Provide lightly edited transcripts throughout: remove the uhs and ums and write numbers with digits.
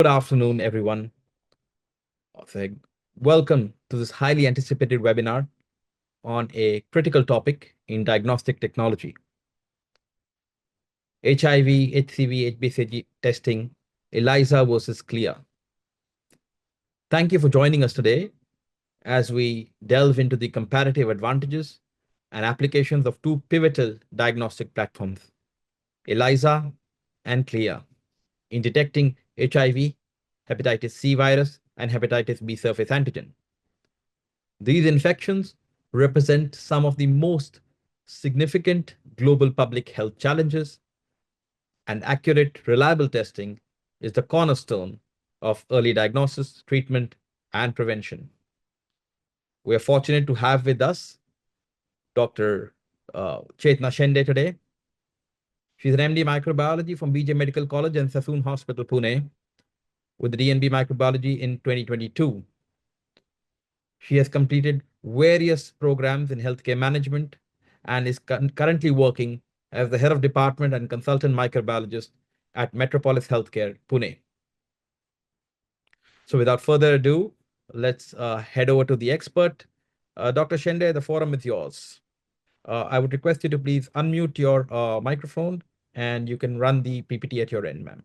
Good afternoon, everyone. So, welcome to this highly anticipated webinar on a critical topic in diagnostic technology, HIV, HCV, HBsAg testing, ELISA versus CLIA. Thank you for joining us today as we delve into the comparative advantages and applications of two pivotal diagnostic platforms, ELISA and CLIA, in detecting HIV, hepatitis C virus, and hepatitis B surface antigen. These infections represent some of the most significant global public health challenges, and accurate, reliable testing is the cornerstone of early diagnosis, treatment, and prevention. We are fortunate to have with us Dr. Chetna Shende today. She's an MD microbiology from BJ Medical College and Sassoon Hospital, Pune, with DNB microbiology in 2022. She has completed various programs in healthcare management and is currently working as the head of department and consultant microbiologist at Metropolis Healthcare, Pune. So without further ado, let's head over to the expert. Dr. Shende, the forum is yours. I would request you to please unmute your microphone and you can run the PPT at your end, ma'am.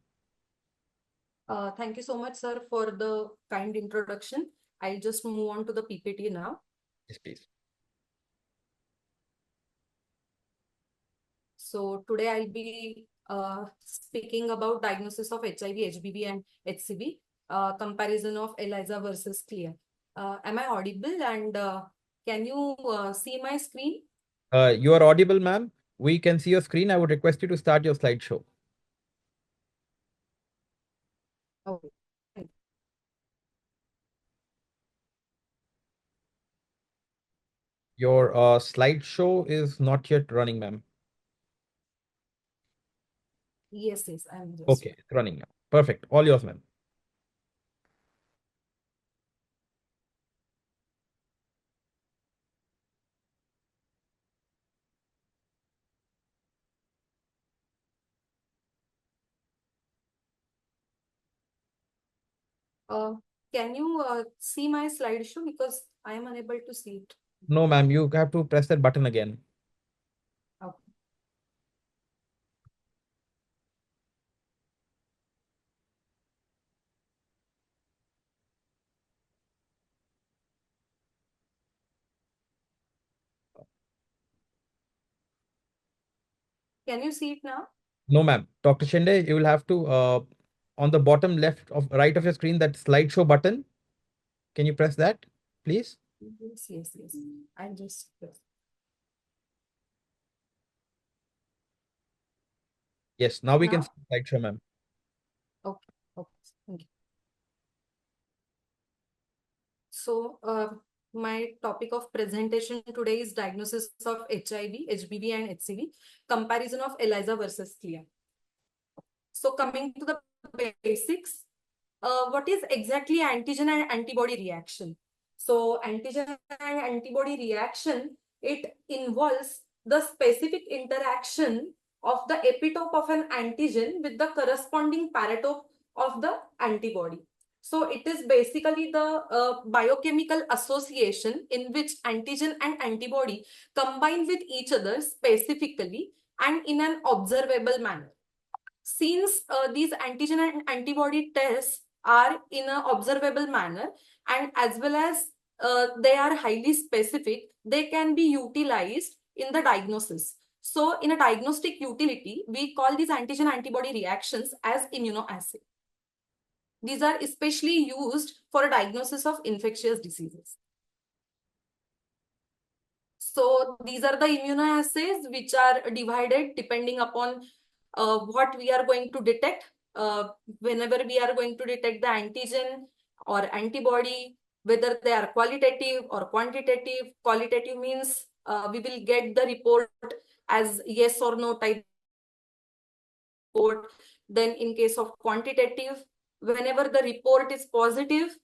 Thank you so much, sir, for the kind introduction. I'll just move on to the PPT now. Yes, please. So today I'll be speaking about diagnosis of HIV, HBV, and HCV, comparison of ELISA versus CLIA. Am I audible, and can you see my screen? You are audible, ma'am. We can see your screen. I would request you to start your slideshow. Okay. Your slideshow is not yet running, ma'am. Yes, I'm just. Okay, it's running now. Perfect. All yours, ma'am. Can you see my slideshow, because I am unable to see it? No, ma'am, you have to press that button again. Okay. Can you see it now? No, ma'am. Dr. Shinde, you will have to, on the bottom left of right of your screen, that slideshow button. Can you press that, please? Yes. I'll just press. Yes, now we can Now? see the slideshow, ma'am. Okay. Thank you. So, my topic of presentation today is diagnosis of HIV, HBV, and HCV, comparison of ELISA versus CLIA. So, coming to the basics, what is exactly antigen and antibody reaction? So, antigen and antibody reaction, it involves the specific interaction of the epitope of an antigen with the corresponding paratope of the antibody. So it is basically the biochemical association in which antigen and antibody combine with each other specifically and in an observable manner. Since these antigen and antibody tests are in an observable manner, and as well as they are highly specific, they can be utilized in the diagnosis. So in a diagnostic utility, we call these antigen antibody reactions as immunoassay. These are especially used for a diagnosis of infectious diseases. So these are the immunoassays which are divided depending upon what we are going to detect. Whenever we are going to detect the antigen or antibody, whether they are qualitative or quantitative. Qualitative means we will get the report as yes or no type report. Then in case of quantitative, whenever the report is positive,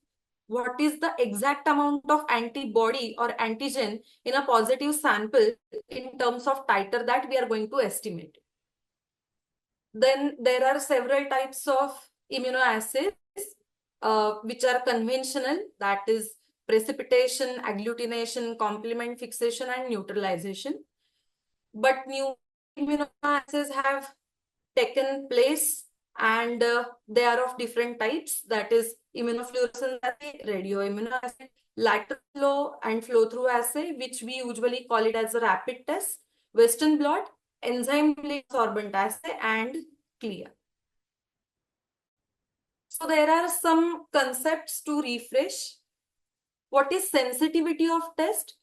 what is the exact amount of antibody or antigen in a positive sample in terms of titer that we are going to estimate. Then there are several types of immunoassays. which are conventional, that is precipitation, agglutination, complement fixation, and neutralization. But new immunoassays have taken place, and they are of different types, that is immunofluorescence assay, radioimmunoassay, lateral flow and flow through assay, which we usually call it as a rapid test, Western blot, enzyme linked sorbent assay, and CLIA. So there are some concepts to refresh. What is sensitivity of test?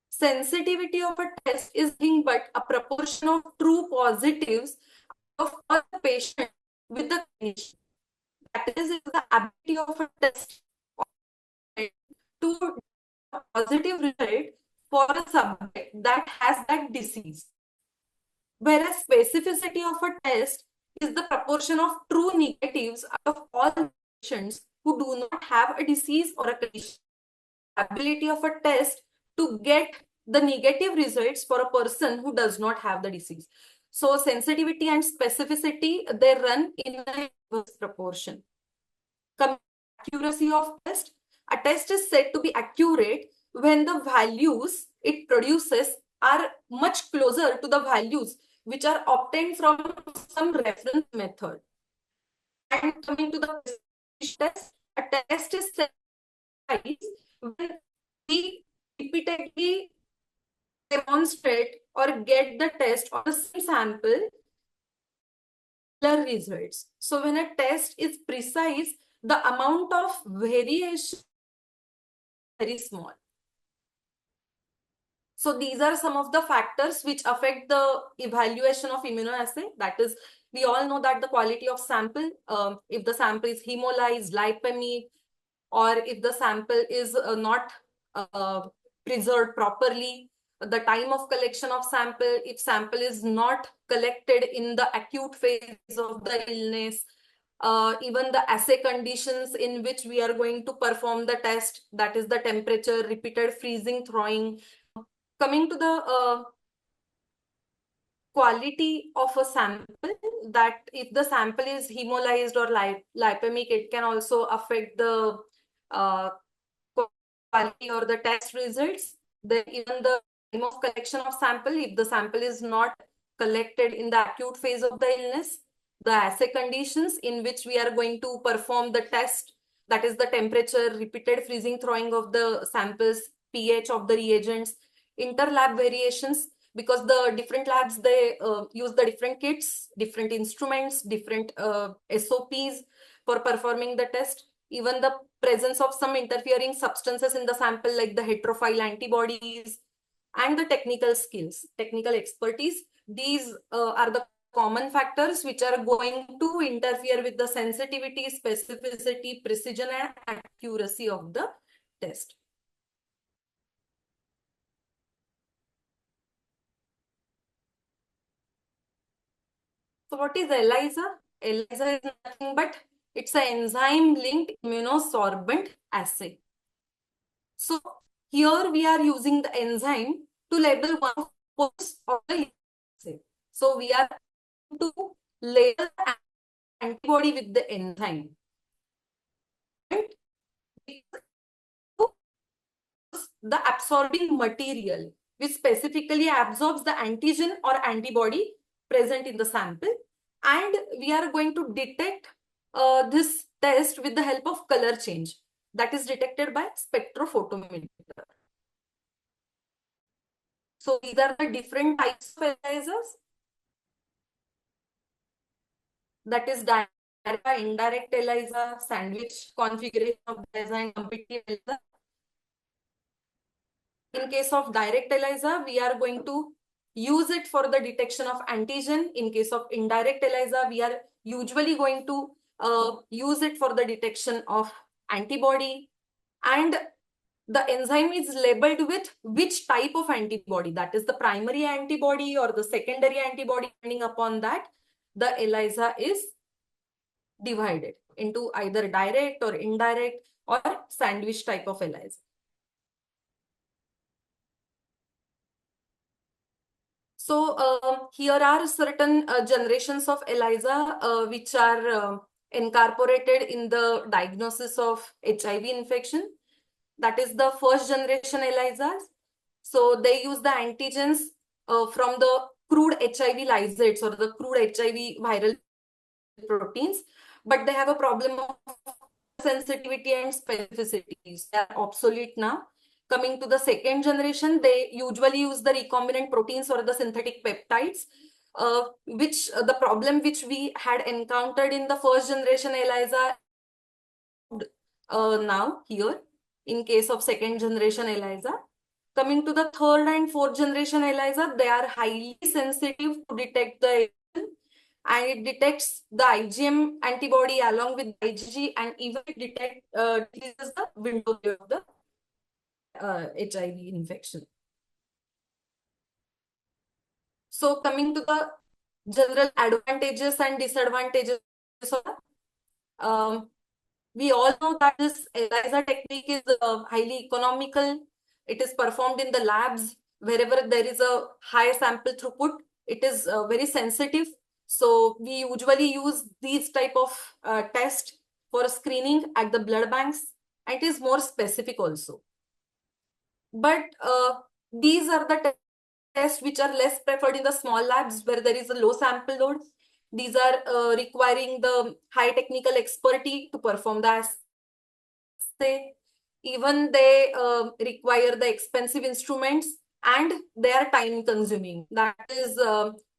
Sensitivity of a test is nothing but a proportion of true positives of all the patient with the condition. That is the ability of a test to a positive result for a subject that has that disease. Whereas specificity of a test is the proportion of true negatives out of all patients who do not have a disease or a condition. Ability of a test to get the negative results for a person who does not have the disease. So sensitivity and specificity, they run in a inverse proportion. Accuracy of test. A test is said to be accurate when the values it produces are much closer to the values which are obtained from some reference method. And coming to the test, a test is said when we repeatedly demonstrate or get the test or the same sample results. So when a test is precise, the amount of variation is very small. So these are some of the factors which affect the evaluation of immunoassay. That is, we all know that the quality of sample, if the sample is hemolyzed, lipemic, or if the sample is not preserved properly, the time of collection of sample, if sample is not collected in the acute phase of the illness, even the assay conditions in which we are going to perform the test, that is the temperature, repeated freezing, thawing. Coming to the quality of a sample, that if the sample is hemolyzed or lipemic, it can also affect the quality or the test results. Then even the time of collection of sample, if the sample is not collected in the acute phase of the illness, the assay conditions in which we are going to perform the test, that is the temperature, repeated freezing, thawing of the samples, pH of the reagents, inter-lab variations, because the different labs, they use the different kits, different instruments, different SOPs for performing the test. Even the presence of some interfering substances in the sample, like the heterophile antibodies, and the technical skills, technical expertise. These are the common factors which are going to interfere with the sensitivity, specificity, precision, and accuracy of the test. So what is ELISA? ELISA is nothing but it's an enzyme-linked immunosorbent assay. So here we are using the enzyme to label one of the assay. So we are to label the antibody with the enzyme. The absorbing material which specifically absorbs the antigen or antibody present in the sample, and we are going to detect this test with the help of color change that is detected by spectrophotometer. So these are the different types of ELISAs. That is direct, indirect ELISA, sandwich configuration of ELISA, and competitive ELISA. In case of direct ELISA, we are going to use it for the detection of antigen. In case of indirect ELISA, we are usually going to use it for the detection of antibody. And the enzyme is labeled with which type of antibody, that is the primary antibody or the secondary antibody. Depending upon that, the ELISA is divided into either direct or indirect or sandwich type of ELISA. So here are certain generations of ELISA which are incorporated in the diagnosis of HIV infection. That is the first generation ELISAs. So they use the antigens from the crude HIV lysates or the crude HIV viral proteins, but they have a problem of sensitivity and specificities. They are obsolete now. Coming to the second generation, they usually use the recombinant proteins or the synthetic peptides, which the problem which we had encountered in the first generation ELISA now here in case of second generation ELISA. Coming to the third and fourth generation ELISA, they are highly sensitive to detect the and it detects the IgM antibody along with IgG, and even it decreases the window of the HIV infection. So coming to the general advantages and disadvantages, we all know that this ELISA technique is highly economical. It is performed in the labs wherever there is a higher sample throughput. It is very sensitive. So we usually use these type of test for screening at the blood banks, and it is more specific also. But these are the tests which are less preferred in the small labs where there is a low sample load. These are requiring the high technical expertise to perform the assay. Even they require the expensive instruments and they are time consuming. That is,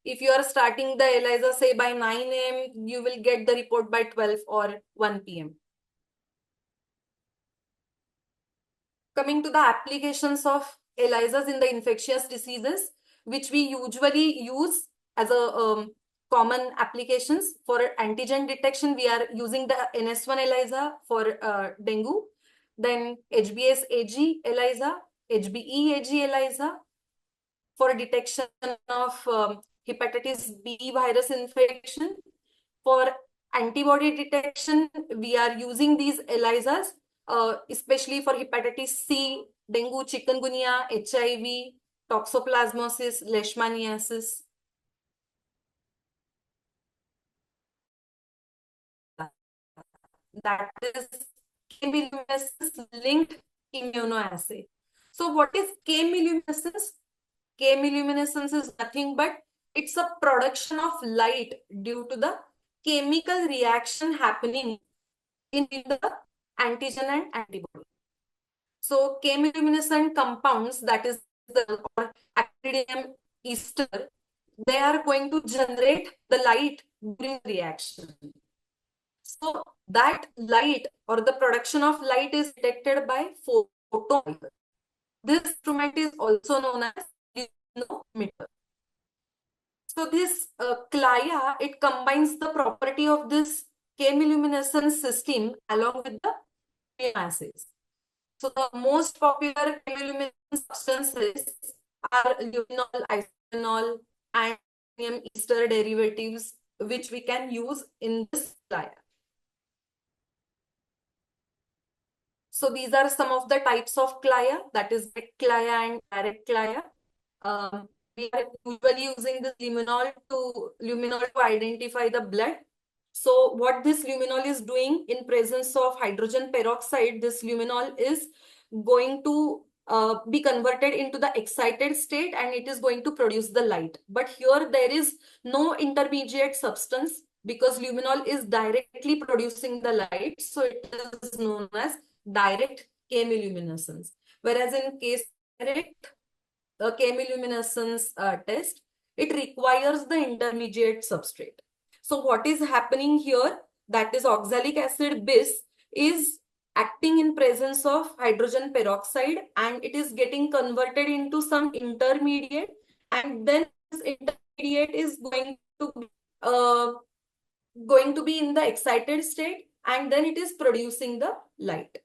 if you are starting the ELISA say by 9 a.m., you will get the report by 12 or 1 p.m. Coming to the applications of ELISAs in the infectious diseases, which we usually use as a common applications for antigen detection, we are using the NS1 ELISA for dengue, then HBsAg ELISA, HBeAg ELISA for detection of hepatitis B virus infection. For antibody detection, we are using these ELISAs, especially for hepatitis C, dengue, chikungunya, HIV, toxoplasmosis, leishmaniasis. That is chemiluminescence linked immunoassay. So what is chemiluminescence? Chemiluminescence is nothing but it's a production of light due to the chemical reaction happening in the antigen and antibody. So chemiluminescent compounds, that is the actinium ester, they are going to generate the light during reaction. So that light or the production of light is detected by photometer. This instrument is also known as luminometer. So this CLIA, it combines the property of this chemiluminescence system along with the assays. So the most popular chemiluminescence substances are luminol, isoprene, and actinium ester derivatives, which we can use in this CLIA. So these are some of the types of CLIA, that is wet CLIA and direct CLIA. We are usually using this luminol to identify the blood. So what this luminol is doing in presence of hydrogen peroxide, this luminol is going to be converted into the excited state and it is going to produce the light. But here there is no intermediate substance because luminol is directly producing the light. So it is known as direct chemiluminescence. Whereas in case direct chemiluminescence test, it requires the intermediate substrate. So what is happening here, that is oxalic acid bis is acting in presence of hydrogen peroxide and it is getting converted into some intermediate, and then this intermediate is going to be in the excited state and then it is producing the light.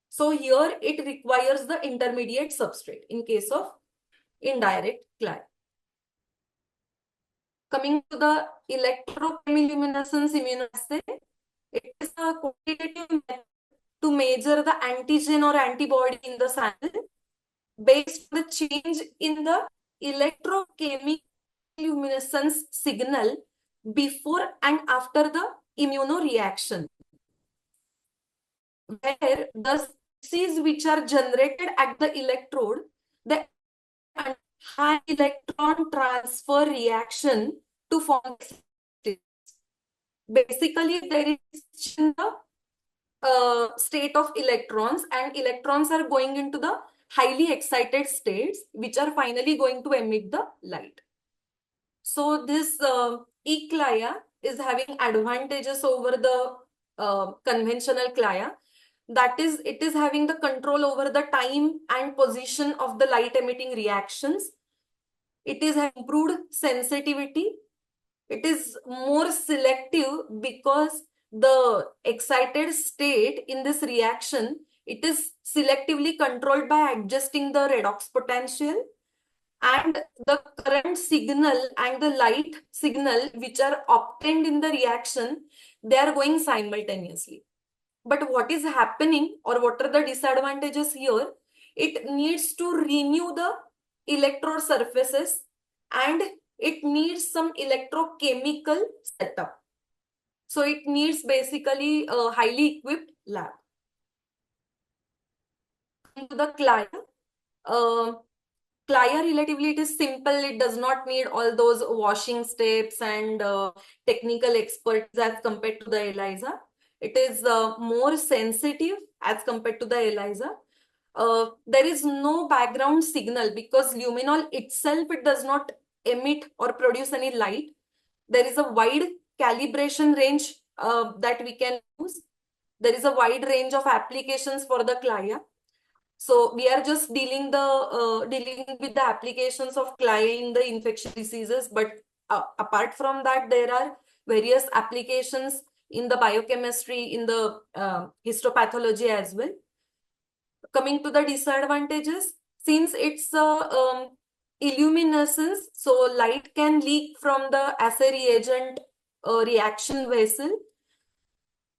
So here it requires the intermediate substrate in case of indirect CLIA. Coming to the electrochemiluminescence immunoassay, it is a quantitative method to measure the antigen or antibody in the sample based on the change in the electrochemiluminescence signal before and after the immunoreaction, where the species which are generated at the electrode, the high electron transfer reaction to form. Basically, there is the state of electrons, and electrons are going into the highly excited states, which are finally going to emit the light. So this e-clia is having advantages over the conventional clia. That is, it is having the control over the time and position of the light emitting reactions. It is improved sensitivity. It is more selective because the excited state in this reaction, it is selectively controlled by adjusting the redox potential, and the current signal and the light signal which are obtained in the reaction, they are going simultaneously. But what is happening, or what are the disadvantages here? It needs to renew the electrode surfaces, and it needs some electrochemical setup. So it needs basically a highly equipped lab. Into the clia, clia relatively it is simple. It does not need all those washing steps and technical expertise as compared to the ELISA. It is more sensitive as compared to the ELISA. There is no background signal because luminol itself, it does not emit or produce any light. There is a wide calibration range that we can use. There is a wide range of applications for the clia. So we are just dealing with the applications of clia in the infectious diseases. But apart from that, there are various applications in the biochemistry, in the histopathology as well. Coming to the disadvantages, since it's illuminescence, so light can leak from the assay reagent reaction vessel.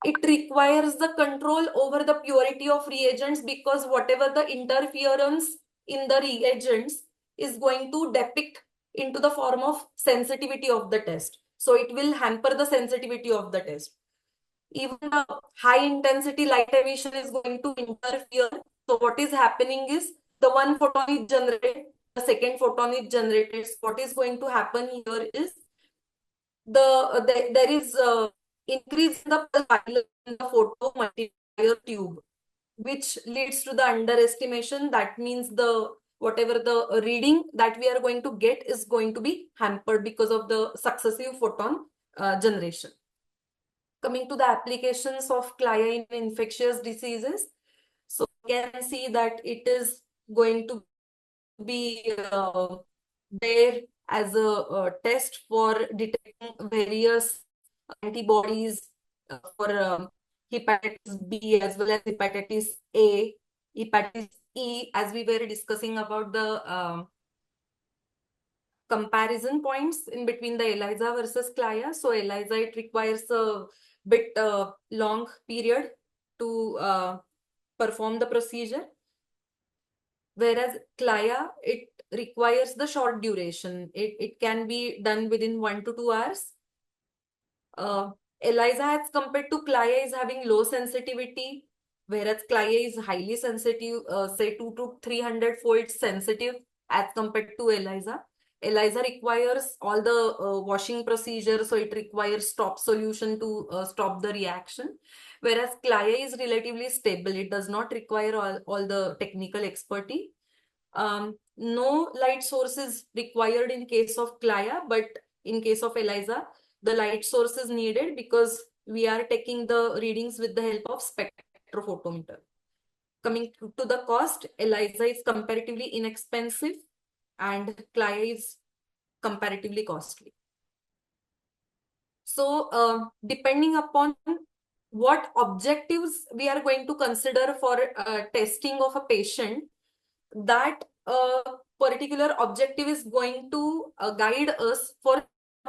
It requires the control over the purity of reagents, because whatever the interference in the reagents is going to depict into the form of sensitivity of the test. So it will hamper the sensitivity of the test. Even the high intensity light emission is going to interfere. So what is happening is the one photon is generated, the second photon is generated. So what is going to happen here is there is increase in the pulse in the photo multiplier tube, which leads to the underestimation. That means the whatever the reading that we are going to get is going to be hampered because of the successive photon generation. Coming to the applications of clia in infectious diseases, so you can see that it is going to be there as a test for detecting various antibodies for hepatitis B as well as hepatitis A, hepatitis E, as we were discussing about the comparison points in between the ELISA versus clia. So ELISA, it requires a bit long period to perform the procedure, whereas clia, it requires the short duration. It can be done within 1 to 2 hours. ELISA as compared to clia is having low sensitivity, whereas clia is highly sensitive, say 2 to 300 fold sensitive as compared to ELISA. ELISA requires all the washing procedure, so it requires stop solution to stop the reaction, whereas clia is relatively stable. It does not require all the technical expertise. No light source is required in case of clia, but in case of ELISA, the light source is needed because we are taking the readings with the help of spectrophotometer. Coming to the cost, ELISA is comparatively inexpensive and clia is comparatively costly. So depending upon what objectives we are going to consider for testing of a patient, that particular objective is going to guide us for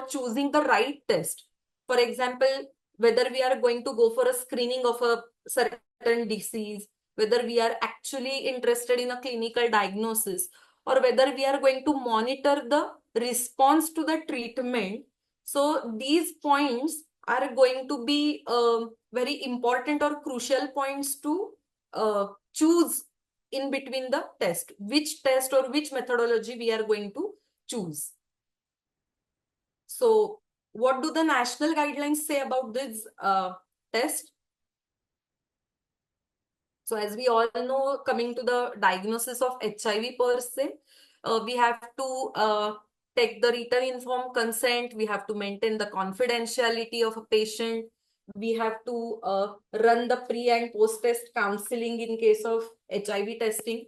choosing the right test. For example, whether we are going to go for a screening of a certain disease, whether we are actually interested in a clinical diagnosis, or whether we are going to monitor the response to the treatment. So these points are going to be very important or crucial points to choose in between the test, which test or which methodology we are going to choose. So what do the national guidelines say about this test? So as we all know, coming to the diagnosis of HIV per se, we have to take the written informed consent. We have to maintain the confidentiality of a patient. We have to run the pre and post test counseling in case of HIV testing.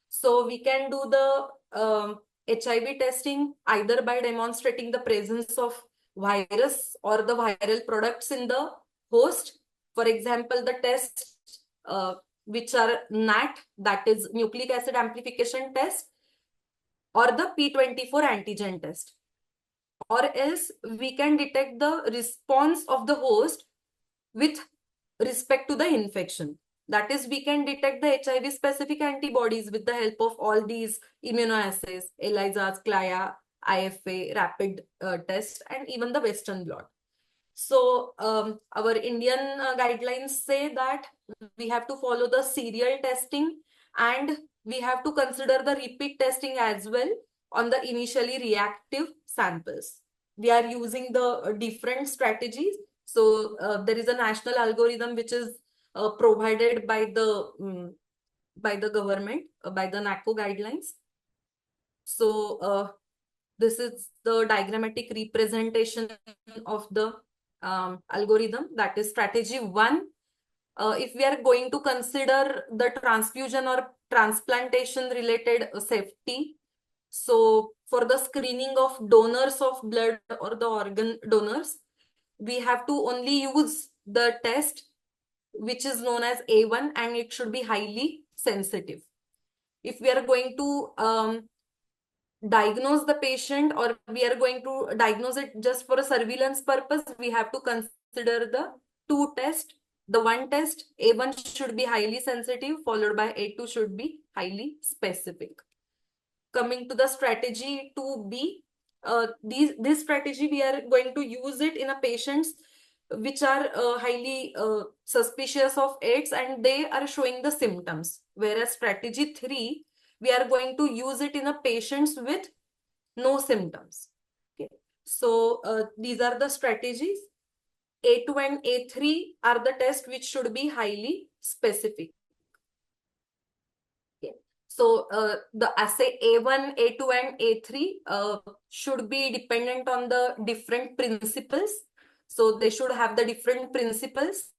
So we can do the HIV testing either by demonstrating the presence of virus or the viral products in the host. For example, the test which are NAT, that is nucleic acid amplification test, or the P24 antigen test. Or else we can detect the response of the host with respect to the infection. That is, we can detect the HIV specific antibodies with the help of all these immunoassays, ELISAs, CLIA, IFA, rapid test, and even the Western blot. So our Indian guidelines say that we have to follow the serial testing, and we have to consider the repeat testing as well on the initially reactive samples. We are using the different strategies. So there is a national algorithm which is provided by the government, by the NACO guidelines. So this is the diagrammatic representation of the algorithm. That is strategy 1. If we are going to consider the transfusion or transplantation related safety, so for the screening of donors of blood or the organ donors, we have to only use the test which is known as A1, and it should be highly sensitive. If we are going to diagnose the patient, or we are going to diagnose it just for a surveillance purpose, we have to consider the 2 tests. The 1 test, A1, should be highly sensitive, followed by A2 should be highly specific. Coming to the strategy 2B, this strategy we are going to use it in a patients which are highly suspicious of AIDS and they are showing the symptoms. Whereas strategy 3, we are going to use it in a patients with no symptoms. Okay. So these are the strategies. A2 and A3 are the tests which should be highly specific. Okay. So the assay A1, A2, and A3 should be dependent on the different principles. So they should have the different principles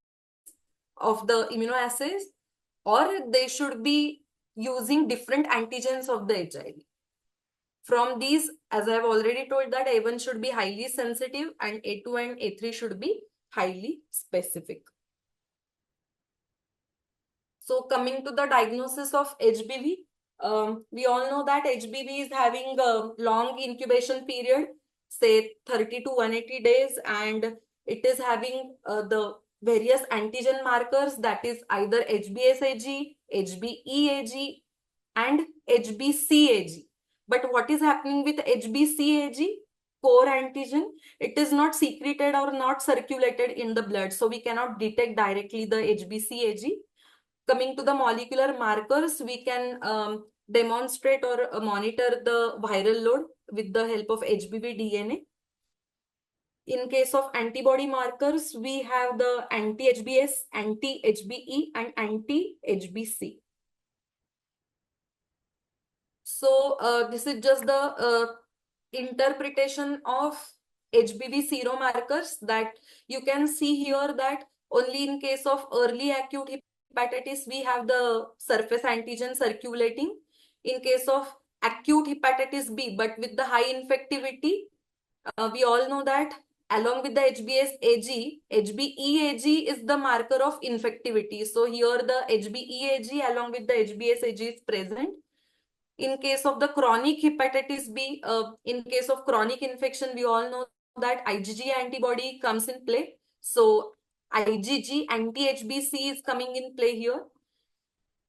of the immunoassays, or they should be using different antigens of the HIV. From these, as I have already told, that A1 should be highly sensitive and A2 and A3 should be highly specific. So coming to the diagnosis of HBV, we all know that HBV is having a long incubation period, say 30 to 180 days, and it is having the various antigen markers, that is either HBsAg, HBeAg, and HBcAg. But what is happening with HBcAg? Core antigen, it is not secreted or not circulated in the blood, so we cannot detect directly the HBcAg. Coming to the molecular markers, we can demonstrate or monitor the viral load with the help of HBV DNA. In case of antibody markers, we have the anti-HBs, anti-HBe, and anti-HBc. So this is just the interpretation of HBV seromarkers, that you can see here that only in case of early acute hepatitis, we have the surface antigen circulating. In case of acute hepatitis B, but with the high infectivity, we all know that along with the HBsAg, HBeAg is the marker of infectivity. So here the HBeAg along with the HBsAg is present. In case of the chronic hepatitis B, in case of chronic infection, we all know that IgG antibody comes in play. So IgG anti-HBc is coming in play here.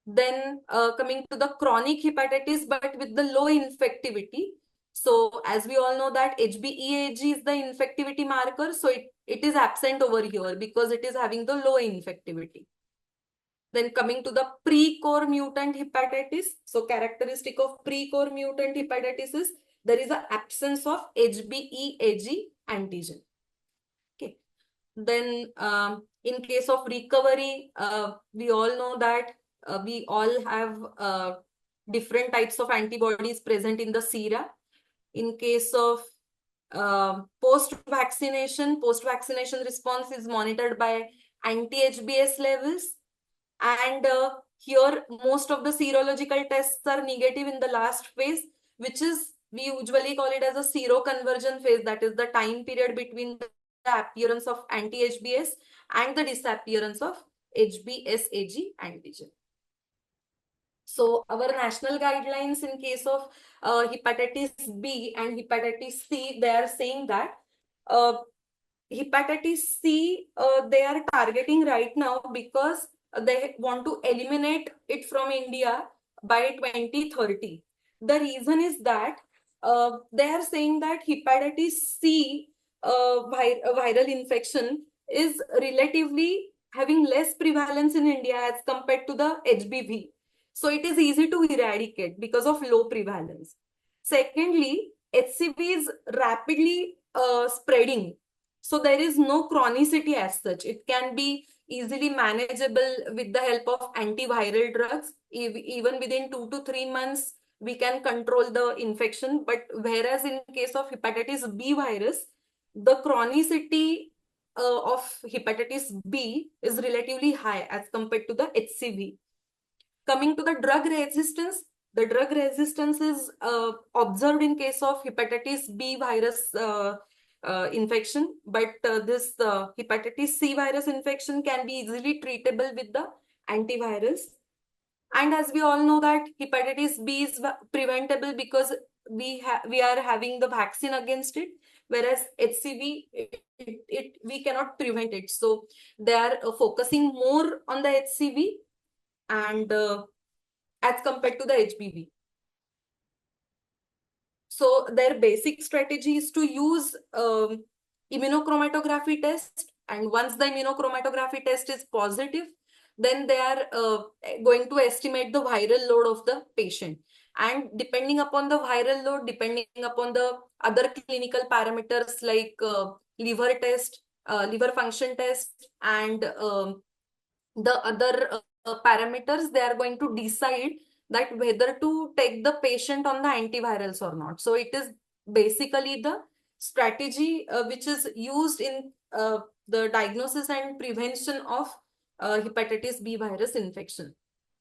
Then coming to the chronic hepatitis, but with the low infectivity, So as we all know that HBeAg is the infectivity marker, so it is absent over here because it is having the low infectivity. Then coming to the pre-core mutant hepatitis. So characteristic of pre-core mutant hepatitis is there is an absence of HBeAg antigen. Okay. Then in case of recovery, we all know that we all have different types of antibodies present in the sera. In case of post-vaccination response is monitored by anti-HBs levels. And here, most of the serological tests are negative in the last phase, which is, we usually call it as a seroconversion phase. That is the time period between the appearance of anti-HBs and the disappearance of HBsAg antigen. So our national guidelines in case of hepatitis B and hepatitis C, they are saying that hepatitis C, they are targeting right now because they want to eliminate it from India by 2030. The reason is that they are saying that hepatitis C viral infection is relatively having less prevalence in India as compared to the HBV. So it is easy to eradicate because of low prevalence. Secondly, HCV is rapidly spreading. So there is no chronicity as such. It can be easily manageable with the help of antiviral drugs. Even within 2 to 3 months, we can control the infection. But whereas in case of hepatitis B virus, the chronicity of hepatitis B is relatively high as compared to the HCV. Coming to the drug resistance, the drug resistance is observed in case of hepatitis B virus infection, but this hepatitis C virus infection can be easily treatable with the antivirals. And as we all know that hepatitis B is preventable because we are having the vaccine against it, whereas HCV, we cannot prevent it. So they are focusing more on the HCV and as compared to the HBV. So their basic strategy is to use immunochromatography test, and once the immunochromatography test is positive, then they are going to estimate the viral load of the patient. And depending upon the viral load, depending upon the other clinical parameters like liver test, liver function test, and the other parameters, they are going to decide that whether to take the patient on the antivirals or not. So it is basically the strategy which is used in the diagnosis and prevention of hepatitis B virus infection.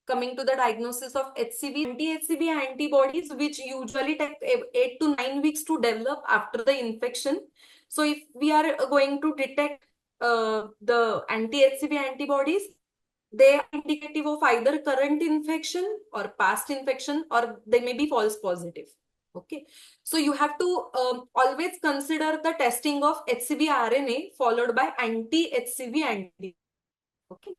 Coming to the diagnosis of HCV, anti-HCV antibodies, which usually take 8 to 9 weeks to develop after the infection. So if we are going to detect the anti-HCV antibodies, they are indicative of either current infection or past infection, or they may be false positive. Okay, so you have to always consider the testing of HCV RNA followed by anti-HCV antibody. Okay,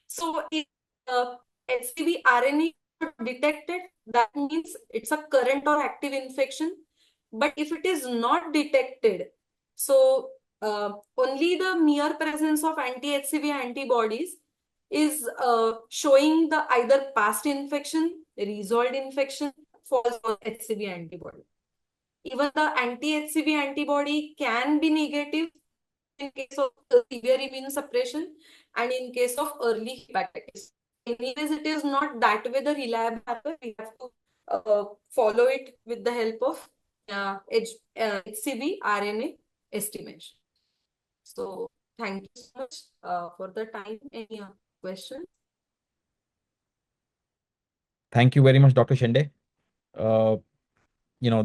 so if HCV RNA detected, that means it's a current or active infection. But if it is not detected, so only the mere presence of anti-HCV antibodies is showing the either past infection, resolved infection, false HCV antibody. Even the anti-HCV antibody can be negative in case of severe immune suppression and in case of early hepatitis. Anyways, it is not that way the reliable marker. We have to follow it with the help of HCV RNA estimation. So thank you so much for the time. Any questions? Thank you very much, Dr. Shende.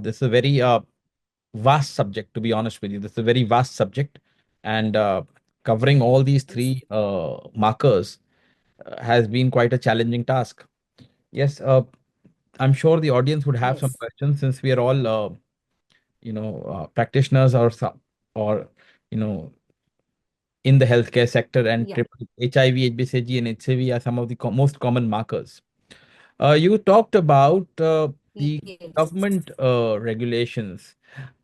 This is a very vast subject, to be honest with you. This is a very vast subject, and covering all these three markers has been quite a challenging task. Yes, I'm sure the audience would have some Yes. questions since we are all, practitioners or in the healthcare sector, and Yeah. HIV, HBsAg, and HCV are some of the most common markers. You talked about The Yes. government regulations,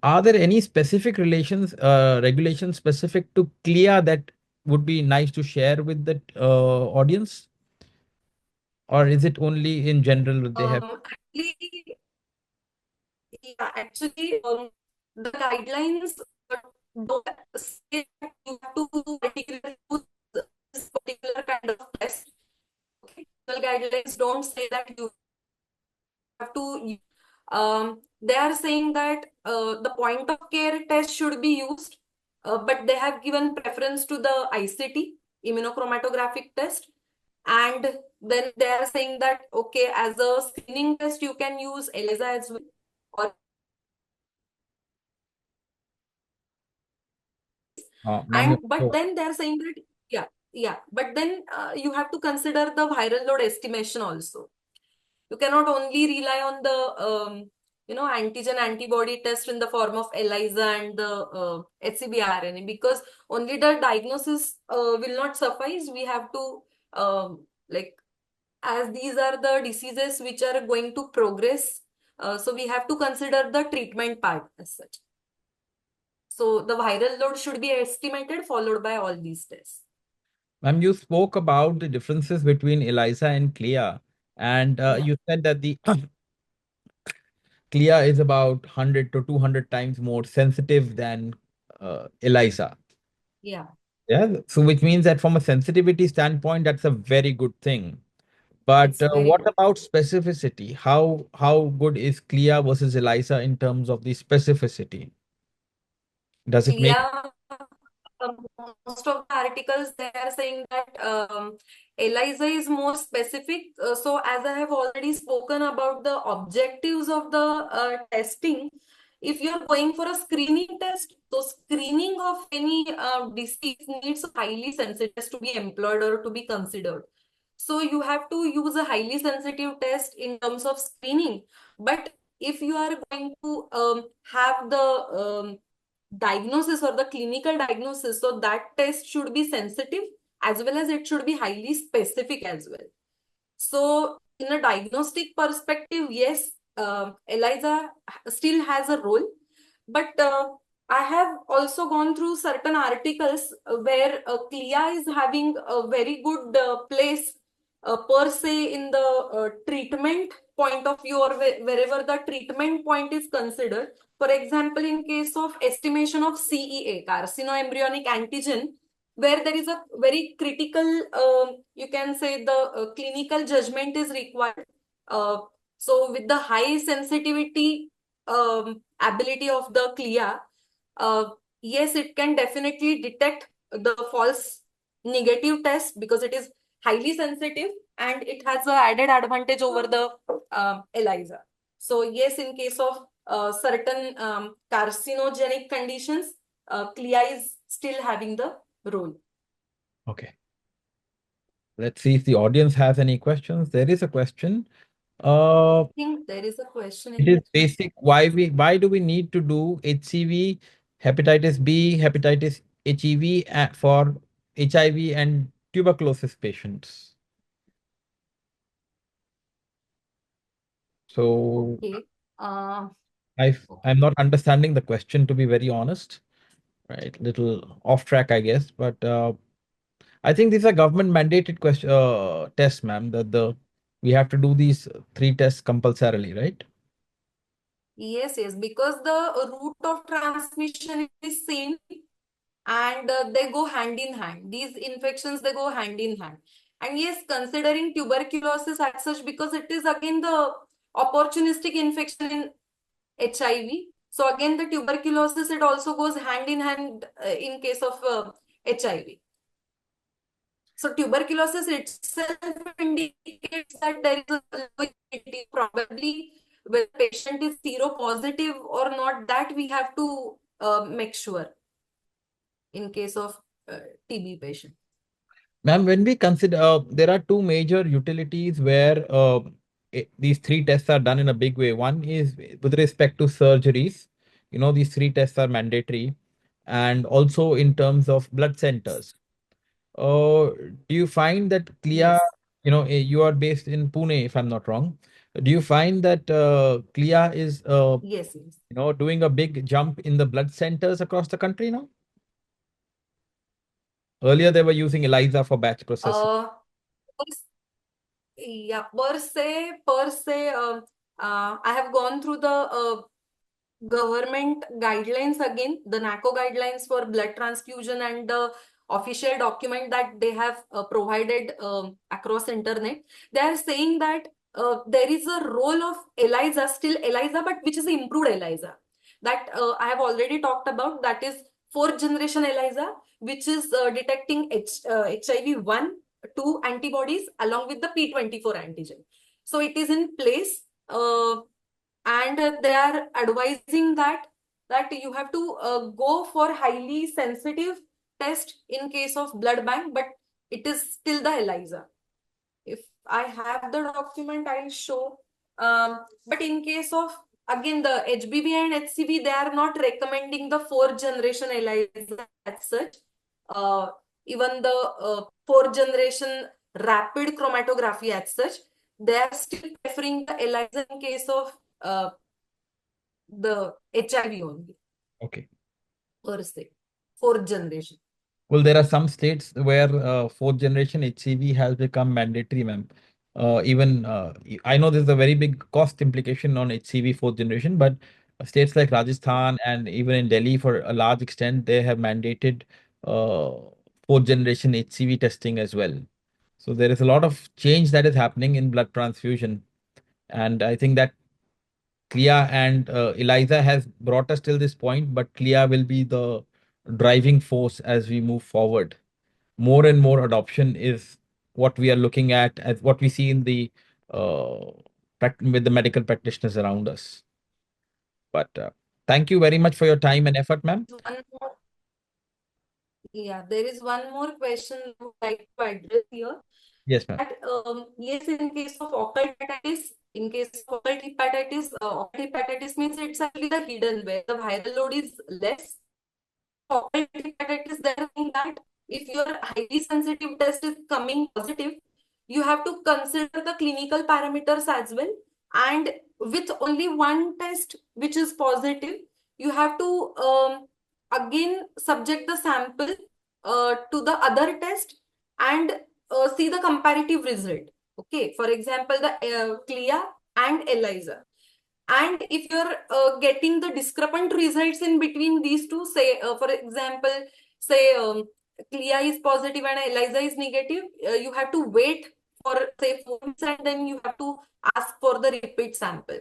are there any specific regulations specific to CLIA that would be nice to share with the audience? Or is it only in general that they have? Actually, yeah, actually, the guidelines don't say that you have to particularly use this particular kind of test. Okay, the guidelines don't say that you have to. They are saying that the point of care test should be used, but they have given preference to the ICT, immunochromatographic test, and then they are saying that okay, as a screening test, you can use ELISA as well. Or Ma'am, and but then they're saying that yeah, but then you have to consider the viral load estimation also. You cannot only rely on the antigen antibody test in the form of ELISA and the HCV RNA, because only the diagnosis will not suffice. We have to like, as these are the diseases which are going to progress, so we have to consider the treatment part as such. So the viral load should be estimated, followed by all these tests. ma'am, you spoke about the differences between ELISA and CLIA, and Yeah, you said that the CLIA is about 100 to 200 times more sensitive than ELISA. yeah, Yeah, so which means that from a sensitivity standpoint, that's a very good thing. But it's very what good. about specificity? How good is CLIA versus ELISA in terms of the specificity? Does it make? Yeah, most of the articles they are saying that ELISA is more specific. So as I have already spoken about the objectives of the testing, if you are going for a screening test, so screening of any disease needs a highly sensitive test to be employed or to be considered. So you have to use a highly sensitive test in terms of screening. But if you are going to have the diagnosis or the clinical diagnosis, so that test should be sensitive as well as it should be highly specific as well. So in a diagnostic perspective, yes, ELISA still has a role, but I have also gone through certain articles where CLIA is having a very good place per se in the treatment point of view, or wherever the treatment point is considered. For example, in case of estimation of CEA, carcinoembryonic antigen, where there is a very critical, you can say the clinical judgment is required. So with the high sensitivity ability of the CLIA, yes, it can definitely detect the false negative test because it is highly sensitive and it has an added advantage over the ELISA. So yes, in case of certain carcinogenic conditions, CLIA is still having the role. Okay. Let's see if the audience has any questions. There is a question. I Uh, think there is a question it in is the chat. basic. Why do we need to do HCV, hepatitis B, hepatitis HEV for HIV and tuberculosis patients? So Okay. Uh, I'm not understanding the question, to be very honest. Right, little off track, I guess, but I think these are government mandated tests, ma'am. That the we have to do these three tests compulsorily, right? yes, because the route of transmission is same and they go hand in hand. These infections, they go hand in hand. And yes, considering tuberculosis as such, because it is again the opportunistic infection in HIV. So again, the tuberculosis, it also goes hand in hand in case of HIV. So tuberculosis itself indicates that there is a low immunity. Probably whether patient is seropositive or not, that we have to make sure in case of TB patient. Ma'am, when we consider, there are two major utilities where these three tests are done in a big way. One is with respect to surgeries. You know, these three tests are mandatory, and also in terms of blood centers. Do you find that CLIA Yes. you are based in Pune, if I'm not wrong. Do you find that CLIA is, Yes, yes. doing a big jump in the blood centers across the country now? Earlier, they were using ELISA for batch processing. Uh, yeah, per se, I have gone through the government guidelines again, the NACO guidelines for blood transfusion and the official document that they have provided across internet. They are saying that there is a role of ELISA, still ELISA, but which is improved ELISA. That I have already talked about. That is fourth generation ELISA, which is detecting HIV 1, 2 antibodies along with the P24 antigen. So it is in place. And they are advising that you have to go for highly sensitive test in case of blood bank, but it is still the ELISA. If I have the document, I'll show. But in case of, again, the HBV and HCV, they are not recommending the fourth generation ELISA as such. Uh, Even the fourth generation rapid chromatography as such, they are still preferring the ELISA in case of the HIV only, Okay. per se, fourth generation. Well, there are some states where fourth generation HCV has become mandatory, ma'am. I know there's a very big cost implication on HCV fourth generation, but states like Rajasthan and even in Delhi, for a large extent, they have mandated uh, fourth generation HCV testing as well. So there is a lot of change that is happening in blood transfusion, and I think that CLIA and ELISA has brought us till this point, but CLIA will be the driving force as we move forward. More and more adoption is what we are looking at, as what we see in the uh, with the medical practitioners around us. But thank you very much for your time and effort, ma'am. One more, yeah, there is one more question I would like to address here. Yes, ma'am. That yes, in case of occult hepatitis means it's actually the hidden where the viral load is less. Occult hepatitis, they're saying that if your highly sensitive test is coming positive, you have to consider the clinical parameters as well. And with only one test which is positive, you have to again subject the sample to the other test and see the comparative result. Okay, for example, the CLIA and ELISA. And if you're getting the discrepant results in between these two, say, for example, say CLIA is positive and ELISA is negative, you have to wait for, say, 4 months, and then you have to ask for the repeat sample.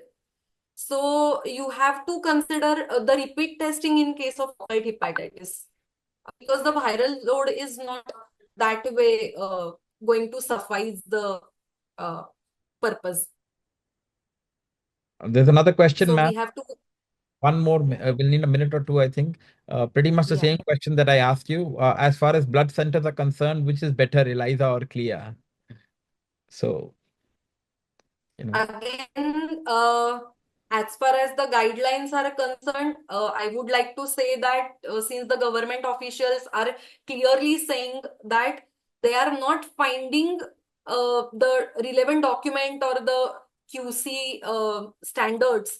So you have to consider the repeat testing in case of occult hepatitis, because the viral load is not that way going to suffice the uh, purpose. There's another question, So ma'am. we have to, One more, we'll need a minute or two, I think. Pretty much the yeah. same question that I asked you. As far as blood centers are concerned, which is better, ELISA or CLIA? So, you know. Again, as far as the guidelines are concerned, I would like to say that since the government officials are clearly saying that they are not finding the relevant document or the QC standards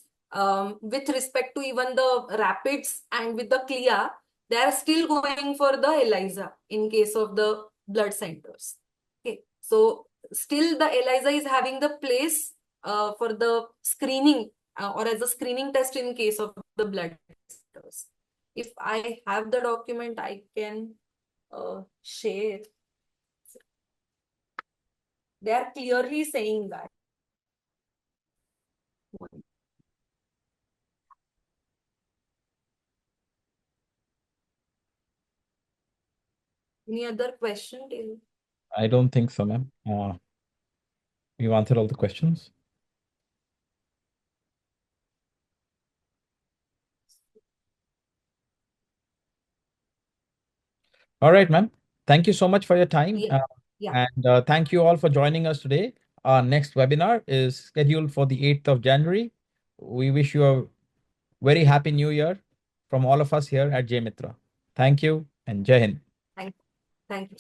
with respect to even the rapids and with the CLIA, they are still going for the ELISA in case of the blood centers. Okay, so still the ELISA is having the place for the screening or as a screening test in case of the blood centers. If I have the document, I can share. They are clearly saying that. Any other question till? I don't think so, ma'am. You've answered all the questions. All right, ma'am. Thank you so much for your time. Yeah, yeah. And thank you all for joining us today. Our next webinar is scheduled for the 8th of January. We wish you a very happy new year from all of us here at J Mitra. Thank you and Jai Hind. Thank you.